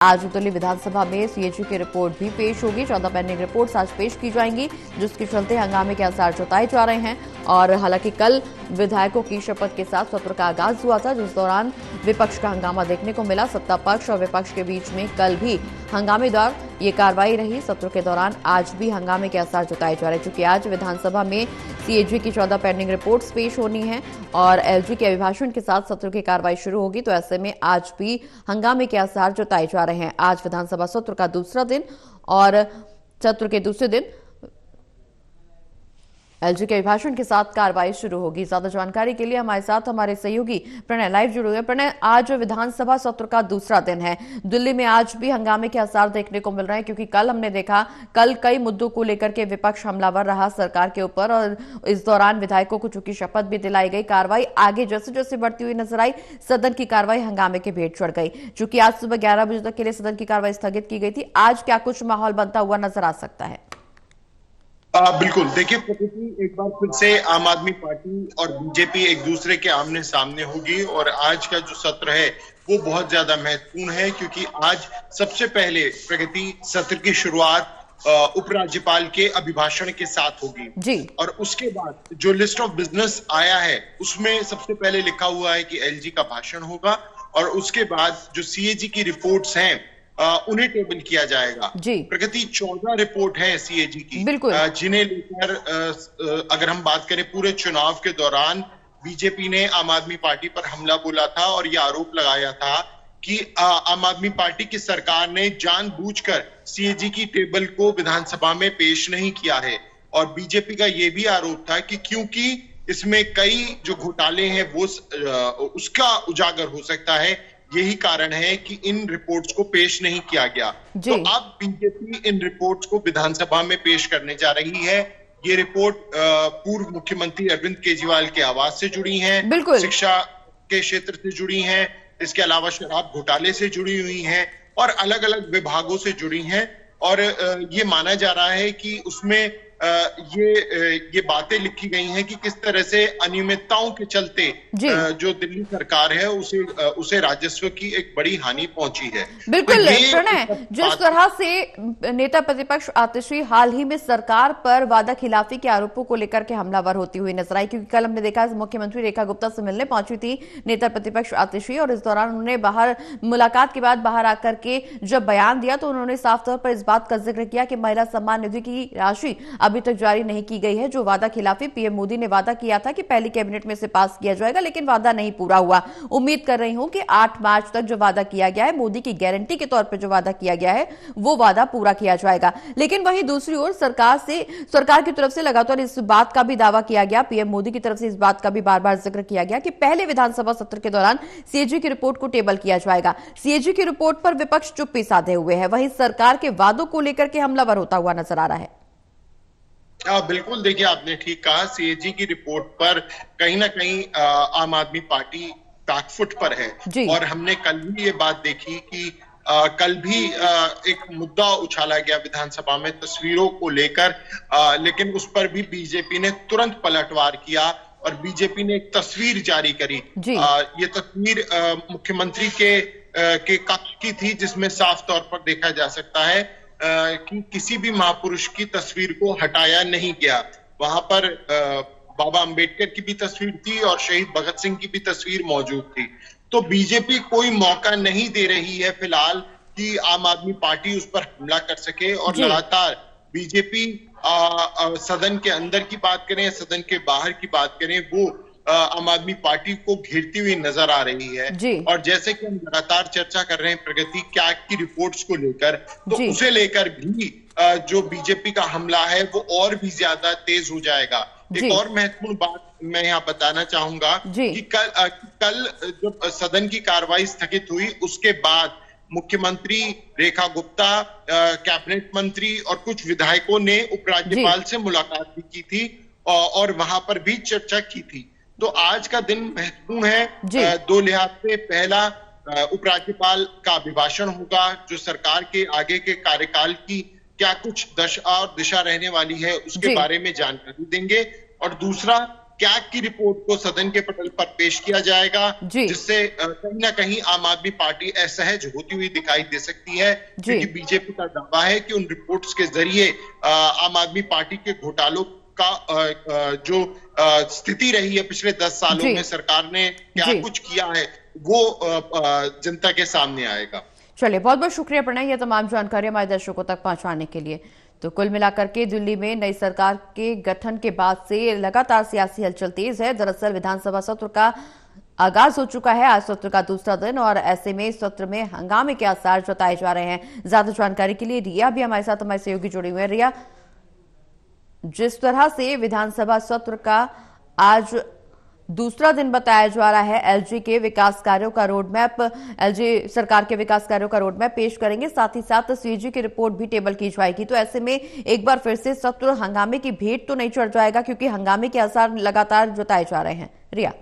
आज दिल्ली विधानसभा में सीएजी की रिपोर्ट भी पेश होगी। 14 पेंडिंग रिपोर्ट्स आज पेश की जाएंगी, जिसके चलते हंगामे के आसार जताए जा रहे हैं। और हालांकि कल विधायकों की शपथ के साथ सत्र का आगाज हुआ था, जिस दौरान विपक्ष का हंगामा देखने को मिला। सत्ता पक्ष और विपक्ष के बीच में कल भी हंगामेदार ये कार्रवाई रही। सत्र के दौरान आज भी हंगामे के आसार जताए जा रहे हैं, क्योंकि आज विधानसभा में सीएजी की 14 पेंडिंग रिपोर्ट्स पेश होनी है और एलजी के अभिभाषण के साथ सत्र की कार्रवाई शुरू होगी। तो ऐसे में आज भी हंगामे के आसार जताए जा रहे हैं। आज विधानसभा सत्र का दूसरा दिन और सत्र के दूसरे दिन एलजी के अभिभाषण के साथ कार्रवाई शुरू होगी। ज्यादा जानकारी के लिए हमारे साथ हमारे सहयोगी प्रणय लाइव जुड़े हुए। प्रणय, आज विधानसभा सत्र का दूसरा दिन है। दिल्ली में आज भी हंगामे के आसार देखने को मिल रहे हैं, क्योंकि कल हमने देखा कल कई मुद्दों को लेकर के विपक्ष हमलावर रहा सरकार के ऊपर और इस दौरान विधायकों को चूंकि शपथ भी दिलाई गई। कार्रवाई आगे जैसे जैसे बढ़ती हुई नजर आई, सदन की कार्रवाई हंगामे के भेंट चढ़ गई। चूंकि आज सुबह 11 बजे तक के लिए सदन की कार्रवाई स्थगित की गई थी, आज क्या कुछ माहौल बनता हुआ नजर आ सकता है? बिल्कुल, देखिए प्रकृति एक बार फिर से आम आदमी पार्टी और बीजेपी एक दूसरे के आमने सामने होगी और आज का जो सत्र है वो बहुत ज्यादा महत्वपूर्ण है, क्योंकि आज सबसे पहले प्रगति सत्र की शुरुआत उपराज्यपाल के अभिभाषण के साथ होगी जी। और उसके बाद जो लिस्ट ऑफ बिजनेस आया है उसमें सबसे पहले लिखा हुआ है कि एलजी का भाषण होगा और उसके बाद जो सीएजी की रिपोर्ट्स हैं उन्हें टेबल किया जाएगा जी। प्रगति 14 रिपोर्ट है सीएजी की, जिन्हें लेकर अगर हम बात करें पूरे चुनाव के दौरान बीजेपी ने आम आदमी पार्टी पर हमला बोला था और यह आरोप लगाया था कि आम आदमी पार्टी की सरकार ने जानबूझकर सीएजी की टेबल को विधानसभा में पेश नहीं किया है। और बीजेपी का यह भी आरोप था कि क्योंकि इसमें कई जो घोटाले हैं वो उसका उजागर हो सकता है, यही कारण है कि इन रिपोर्ट्स को पेश नहीं किया गया। तो अब बीजेपी इन रिपोर्ट्स को विधानसभा में पेश करने जा रही है। ये रिपोर्ट पूर्व मुख्यमंत्री अरविंद केजरीवाल के आवास से जुड़ी हैं, शिक्षा के क्षेत्र से जुड़ी हैं, इसके अलावा शराब घोटाले से जुड़ी हुई हैं और अलग अलग विभागों से जुड़ी हैं। और ये माना जा रहा है कि उसमें ये बातें लिखी गई हैं कि किस तरह से अनियमितताओं के चलते जो दिल्ली सरकार है उसे राजस्व की एक बड़ी हानि पहुंची है। बिल्कुल प्रणय, जिस तरह से नेता प्रतिपक्ष आतिशी हाल ही में सरकार पर वादा खिलाफी के आरोपों को लेकर के हमलावर होती हुई नजर आई, क्योंकि कल हमने देखा मुख्यमंत्री रेखा गुप्ता से मिलने पहुंची थी नेता प्रतिपक्ष आतिशी और इस दौरान उन्होंने बाहर मुलाकात के बाद बाहर आकर के जब बयान दिया तो उन्होंने साफ तौर पर इस बात का जिक्र किया कि महिला सम्मान निधि की राशि अभी तक जारी नहीं की गई है। जो वादा खिलाफी पीएम मोदी ने वादा किया था कि पहली कैबिनेट में से पास किया जाएगा, लेकिन वादा नहीं पूरा हुआ। उम्मीद कर रही हूं कि 8 मार्च तक जो वादा किया गया है, मोदी की गारंटी के तौर पर जो वादा किया गया है, वो वादा पूरा किया जाएगा। लेकिन वहीं दूसरी ओर सरकार की तरफ से लगातार इस बात का भी दावा किया गया, पीएम मोदी की तरफ से इस बात का भी बार बार जिक्र किया गया कि पहले विधानसभा सत्र के दौरान सीएजी की रिपोर्ट को टेबल किया जाएगा। सीएजी की रिपोर्ट पर विपक्ष चुप्पी साधे हुए है, वहीं सरकार के वादों को लेकर के हमलावर होता हुआ नजर आ रहा है। बिल्कुल, देखिए आपने ठीक कहा, सीएजी की रिपोर्ट पर कहीं ना कहीं आम आदमी पार्टी बैकफुट पर है। और हमने कल भी ये बात देखी कि कल भी एक मुद्दा उछाला गया विधानसभा में तस्वीरों को लेकर, लेकिन उस पर भी बीजेपी ने तुरंत पलटवार किया और बीजेपी ने एक तस्वीर जारी करी। ये तस्वीर मुख्यमंत्री के कक्ष की थी, जिसमें साफ तौर पर देखा जा सकता है कि किसी भी महापुरुष की तस्वीर को हटाया नहीं गया। वहां पर बाबा अंबेडकर की भी तस्वीर थी और शहीद भगत सिंह की भी तस्वीर मौजूद थी। तो बीजेपी कोई मौका नहीं दे रही है फिलहाल कि आम आदमी पार्टी उस पर हमला कर सके। और लगातार बीजेपी सदन के अंदर की बात करें, सदन के बाहर की बात करें, वो आम आदमी पार्टी को घेरती हुई नजर आ रही है। और जैसे कि हम लगातार चर्चा कर रहे हैं प्रगति क्या की रिपोर्ट्स को लेकर, तो उसे लेकर भी जो बीजेपी का हमला है वो और भी ज्यादा तेज हो जाएगा। एक और महत्वपूर्ण बात मैं यहाँ बताना चाहूंगा कि कल जब सदन की कार्रवाई स्थगित हुई उसके बाद मुख्यमंत्री रेखा गुप्ता, कैबिनेट मंत्री और कुछ विधायकों ने उपराज्यपाल से मुलाकात भी की थी और वहां पर भी चर्चा की थी। तो आज का दिन महत्वपूर्ण है दो लिहाज से। पहला, उपराज्यपाल का अभिभाषण होगा जो सरकार के आगे के कार्यकाल की क्या कुछ दशा और दिशा रहने वाली है उसके बारे में जानकारी देंगे। और दूसरा, कैग की रिपोर्ट को सदन के पटल पर पेश किया जाएगा, जिससे कहीं ना कहीं आम आदमी पार्टी असहज होती हुई दिखाई दे सकती है, क्योंकि बीजेपी का दावा है कि उन रिपोर्ट्स के जरिए आम आदमी पार्टी के घोटालों का जो स्थिति रही है पिछले 10 सालों में, सरकार ने क्या कुछ किया है, वो जनता के सामने आएगा। चलिए, बहुत बहुत शुक्रिया प्रणय, ये तमाम जानकारी हमारे दर्शकों तक पहुंचाने के लिए। तो कुल मिलाकर के दिल्ली में नई सरकार के गठन के बाद से लगातार सियासी हलचल तेज है। दरअसल विधानसभा सत्र का आगाज हो चुका है, आज सत्र का दूसरा दिन, और ऐसे में सत्र में हंगामे के आसार जताए जा रहे हैं। ज्यादा जानकारी के लिए रिया भी हमारे साथ, हमारे सहयोगी जुड़ी हुए हैं। रिया, जिस तरह से विधानसभा सत्र का आज दूसरा दिन बताया जा रहा है, एलजी के विकास कार्यों का रोडमैप, एलजी सरकार के विकास कार्यों का रोडमैप पेश करेंगे, साथ ही साथ सीएजी की रिपोर्ट भी टेबल की जाएगी। तो ऐसे में एक बार फिर से सत्र हंगामे की भेंट तो नहीं चढ़ जाएगा, क्योंकि हंगामे के आसार लगातार जताए जा रहे हैं। रिया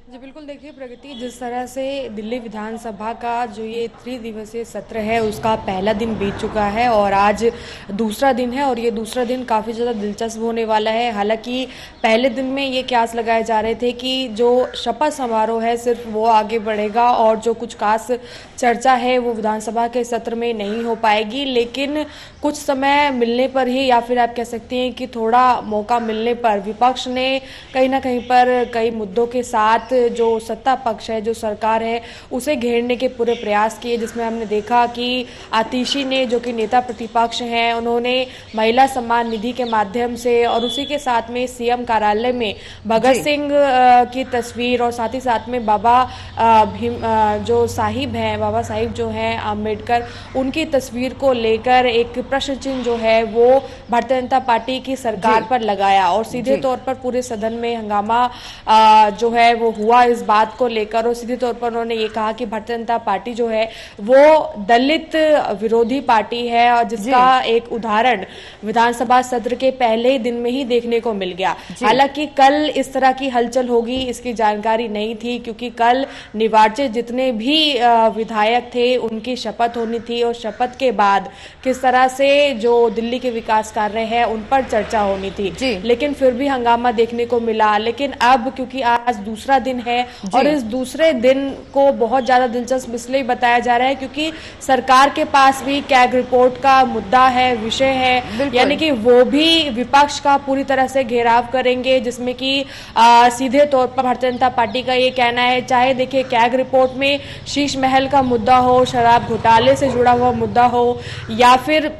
जी बिल्कुल, देखिए प्रगति, जिस तरह से दिल्ली विधानसभा का जो ये 3 दिवसीय सत्र है उसका पहला दिन बीत चुका है और आज दूसरा दिन है, और ये दूसरा दिन काफ़ी ज़्यादा दिलचस्प होने वाला है। हालांकि पहले दिन में ये क्यास लगाए जा रहे थे कि जो शपथ समारोह है सिर्फ वो आगे बढ़ेगा और जो कुछ खास चर्चा है वो विधानसभा के सत्र में नहीं हो पाएगी, लेकिन कुछ समय मिलने पर ही, या फिर आप कह सकते हैं कि थोड़ा मौका मिलने पर, विपक्ष ने कहीं ना कहीं पर कई मुद्दों के साथ जो सत्ता पक्ष है, जो सरकार है, उसे घेरने के पूरे प्रयास किए, जिसमें हमने देखा कि आतिशी ने, जो कि नेता प्रतिपक्ष हैं, उन्होंने महिला सम्मान निधि के माध्यम से और उसी के साथ में सीएम कार्यालय में भगत सिंह की तस्वीर और साथ ही साथ में बाबा भीम जो साहिब हैं, बाबा साहिब जो हैं अम्बेडकर, उनकी तस्वीर को लेकर एक प्रश्न चिन्ह जो है वो भारतीय जनता पार्टी की सरकार पर लगाया और सीधे तौर पर पूरे सदन में हंगामा जो है वो हुआ इस बात को लेकर। और सीधे तौर पर उन्होंने ये कहा कि भारतीय जनता पार्टी जो है वो दलित विरोधी पार्टी है, और जिसका एक उदाहरण विधानसभा सत्र के पहले ही दिन में ही देखने को मिल गया। हालांकि कल इस तरह की हलचल होगी इसकी जानकारी नहीं थी, क्योंकि कल निर्वाचित जितने भी विधायक थे उनकी शपथ होनी थी, और शपथ के बाद किस तरह से जो दिल्ली के विकास कार्य है उन पर चर्चा होनी थी, लेकिन फिर भी हंगामा देखने को मिला। लेकिन अब क्योंकि आज दूसरा दिन है और इस दूसरे दिन को बहुत ज्यादा दिलचस्प इसलिए बताया जा रहा है क्योंकि सरकार के पास भी कैग रिपोर्ट का मुद्दा है, विषय है, यानी कि वो भी विपक्ष का पूरी तरह से घेराव करेंगे, जिसमें कि सीधे तौर पर भारतीय जनता पार्टी का ये कहना है, चाहे देखिए कैग रिपोर्ट में शीश महल का मुद्दा हो, शराब घोटाले से जुड़ा हुआ मुद्दा हो, या फिर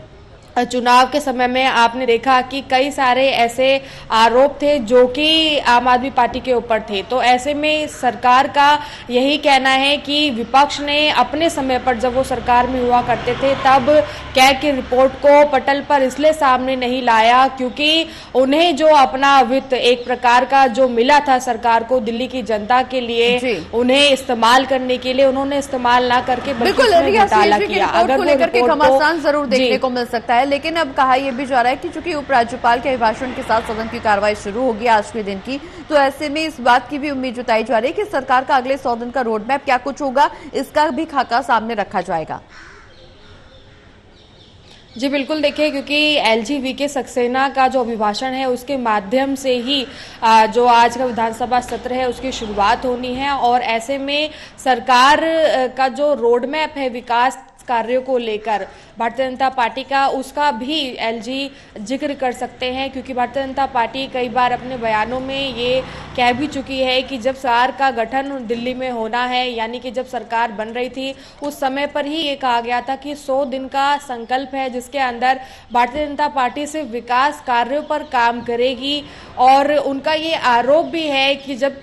चुनाव के समय में आपने देखा कि कई सारे ऐसे आरोप थे जो कि आम आदमी पार्टी के ऊपर थे। तो ऐसे में सरकार का यही कहना है कि विपक्ष ने अपने समय पर, जब वो सरकार में हुआ करते थे, तब कैग की रिपोर्ट को पटल पर इसलिए सामने नहीं लाया क्योंकि उन्हें जो अपना वित्त एक प्रकार का जो मिला था सरकार को दिल्ली की जनता के लिए, उन्हें इस्तेमाल करने के लिए उन्होंने इस्तेमाल ना करके घोटाला किया। अगर वो लेकर के घमासान जरूर देखने को मिल सकता है, लेकिन अब कहा यह भी जा रहा है कि चूंकि उपराज्यपाल के अभिभाषण के साथ सदन की कार्रवाई शुरू होगी आज के दिन की, तो ऐसे में इस बात की भी उम्मीद जताई जा रही है कि सरकार का अगले 100 दिन का रोड मैप क्या कुछ होगा, इसका भी खाका सामने रखा जाएगा। जी बिल्कुल, देखिए क्योंकि एलजी वीके सक्सेना का जो अभिभाषण है उसके माध्यम से ही जो आज का विधानसभा सत्र है उसकी शुरुआत होनी है, और ऐसे में सरकार का जो रोड मैप है विकास कार्यों को लेकर भारतीय जनता पार्टी का, उसका भी एलजी जिक्र कर सकते हैं, क्योंकि भारतीय जनता पार्टी कई बार अपने बयानों में ये कह भी चुकी है कि जब सरकार का गठन दिल्ली में होना है, यानी कि जब सरकार बन रही थी उस समय पर ही ये कहा गया था कि 100 दिन का संकल्प है जिसके अंदर भारतीय जनता पार्टी सिर्फ विकास कार्यों पर काम करेगी। और उनका ये आरोप भी है कि जब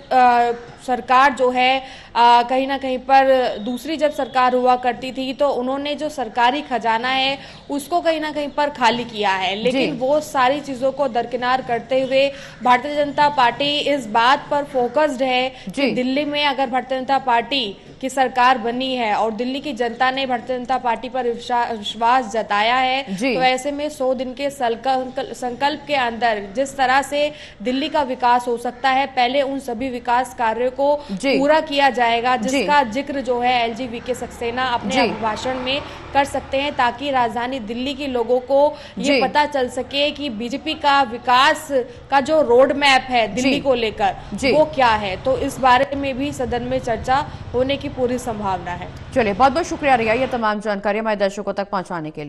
सरकार जो है कहीं ना कहीं पर दूसरी जब सरकार हुआ करती थी तो उन्होंने जो सरकारी खजाना है उसको कहीं ना कहीं पर खाली किया है, लेकिन वो सारी चीजों को दरकिनार करते हुए भारतीय जनता पार्टी इस बात पर फोकस्ड है कि दिल्ली में अगर भारतीय जनता पार्टी की सरकार बनी है और दिल्ली की जनता ने भारतीय जनता पार्टी पर विश्वास जताया है, तो ऐसे में 100 दिन के संकल्प के अंदर जिस तरह से दिल्ली का विकास हो सकता है, पहले उन सभी विकास कार्यों को पूरा किया जाएगा, जिसका जिक्र जो है एलजी वीके सक्सेना अपने भाषण में कर सकते हैं, ताकि राजधानी दिल्ली के लोगों को ये पता चल सके कि बीजेपी का विकास का जो रोड मैप है दिल्ली को लेकर वो क्या है। तो इस बारे में भी सदन में चर्चा होने की पूरी संभावना है। चलिए, बहुत बहुत शुक्रिया रिया, ये तमाम जानकारी हमारे दर्शकों तक पहुंचाने के लिए।